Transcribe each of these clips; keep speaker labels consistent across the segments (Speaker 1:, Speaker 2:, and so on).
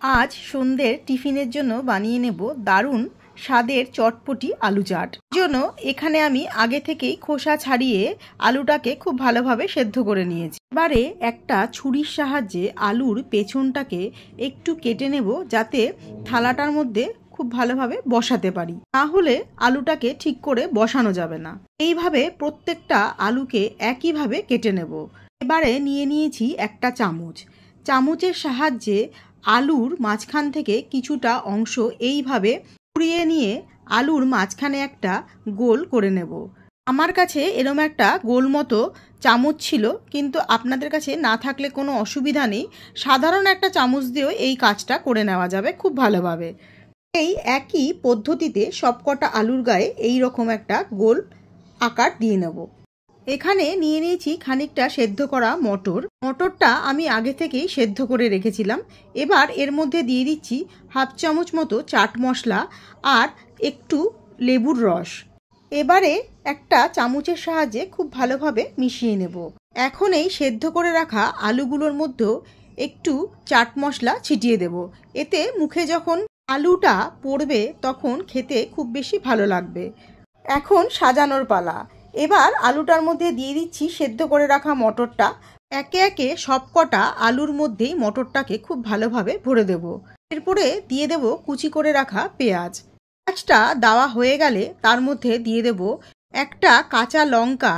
Speaker 1: आज সন্ধ্যের টিফিনের জন্য বানিয়ে নেব দারুণ স্বাদের চটপটি আলু চাট। জন্য এখানে আমি আগে থেকেই খোসা ছাড়িয়ে আলুটাকে খুব ভালোভাবে সেদ্ধ করে নিয়েছি। এবারে একটা ছুরির সাহায্যে আলুর পেছনটাকে একটু কেটে নেব, যাতে থালাটার মধ্যে খুব ভালোভাবে বসাতে পারি, না হলে আলুটাকে ঠিক করে বসানো যাবে না। এইভাবে প্রত্যেকটা আলুকে একইভাবে কেটে নেব। এবারে নিয়ে নিয়েছি একটা চামচ। চামচের সাহায্যে আলুর মাঝখান থেকে কিছুটা অংশ এইভাবে কুড়িয়ে নিয়ে আলুর মাঝখানে একটা গোল করে নেব। আমার কাছে এরম একটা গোল মতো চামচ ছিল, কিন্তু আপনাদের কাছে না থাকলে কোনো অসুবিধা নেই, সাধারণ একটা চামচ দিয়েও এই কাজটা করে নেওয়া যাবে খুব ভালোভাবে। এই একই পদ্ধতিতে সবকটা আলুর গায়ে এই রকম একটা গোল আকার দিয়ে নেব। এখানে নিয়ে নিয়েছি খানিকটা সেদ্ধ করা মটর। মটরটা আমি আগে থেকেই সেদ্ধ করে রেখেছিলাম। এবার এর মধ্যে দিয়ে দিচ্ছি হাফ চামচ মতো চাট মশলা আর একটু লেবুর রস। এবারে একটা চামচের সাহায্যে খুব ভালোভাবে মিশিয়ে নেব। এখন এই সেদ্ধ করে রাখা আলুগুলোর মধ্যেও একটু চাট মশলা ছিটিয়ে দেব। এতে মুখে যখন আলুটা পড়বে তখন খেতে খুব বেশি ভালো লাগবে। এখন সাজানোর পালা। এবার আলুটার মধ্যে দিয়ে দিচ্ছি সেদ্ধ করে রাখা মটরটা। একে একে সবকটা আলুর মধ্যেই মটরটাকে খুব ভালোভাবে ভরে দেব। এরপরে দিয়ে দেব কুচি করে রাখা পেঁয়াজ। পেঁয়াজটা দেওয়া হয়ে গেলে তার মধ্যে দিয়ে দেব একটা কাঁচা লঙ্কা,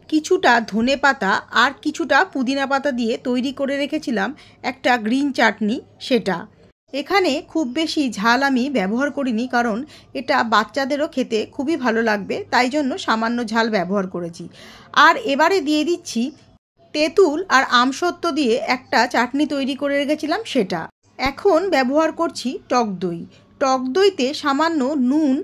Speaker 1: কিছুটা ধনে পাতা আর কিছুটা পুদিনা পাতা দিয়ে তৈরি করে রেখেছিলাম একটা গ্রিন চাটনি, সেটা। এখানে খুব বেশি ঝাল আমি ব্যবহার করিনি, কারণ এটা বাচ্চাদেরও খেতে খুবই ভালো লাগবে, তাই জন্য সামান্য ঝাল ব্যবহার করেছি। আর এবারে দিয়ে দিচ্ছি তেঁতুল আর আমসত্ত্ব দিয়ে একটা চাটনি তৈরি করে রেখেছিলাম, সেটা। এখন ব্যবহার করছি টক দই। টক দইতে সামান্য নুন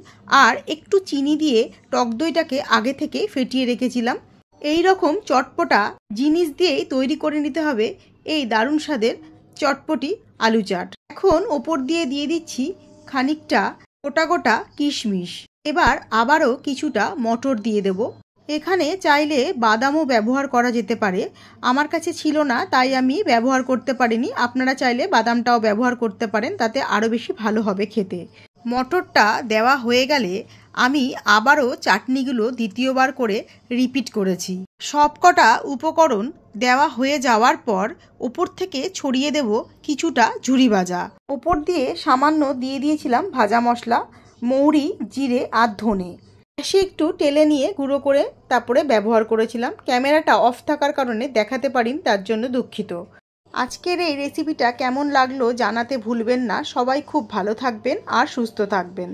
Speaker 1: আর একটু চিনি দিয়ে টক দইটাকে আগে থেকে ফেটিয়ে রেখেছিলাম। এই রকম চটপটা জিনিস দিয়েই তৈরি করে নিতে হবে এই দারুণ স্বাদের চটপটি আলু চাট। এখন ওপর দিয়ে দিয়ে দিচ্ছি খানিকটা গোটা গোটা কিশমিশ। এবার আবারও কিছুটা মটর দিয়ে দেব। এখানে চাইলে বাদামও ব্যবহার করা যেতে পারে, আমার কাছে ছিল না তাই আমি ব্যবহার করতে পারিনি। আপনারা চাইলে বাদামটাও ব্যবহার করতে পারেন, তাতে আরও বেশি ভালো হবে খেতে। মটরটা দেওয়া হয়ে গেলে আমি আবারও চাটনিগুলো দ্বিতীয়বার করে রিপিট করেছি। সবকটা উপকরণ দেওয়া হয়ে যাওয়ার পর ওপর থেকে ছড়িয়ে দেব কিছুটা ঝুরি ভাজা। ওপর দিয়ে সামান্য দিয়ে দিয়েছিলাম ভাজা মশলা, মৌরি, জিরে আর ধনে। সে একটু টেলে নিয়ে গুঁড়ো করে তারপরে ব্যবহার করেছিলাম। ক্যামেরাটা অফ থাকার কারণে দেখাতে পারিনি, তার জন্য দুঃখিত। আজকের এই রেসিপিটা কেমন লাগলো জানাতে ভুলবেন না। সবাই খুব ভালো থাকবেন আর সুস্থ থাকবেন।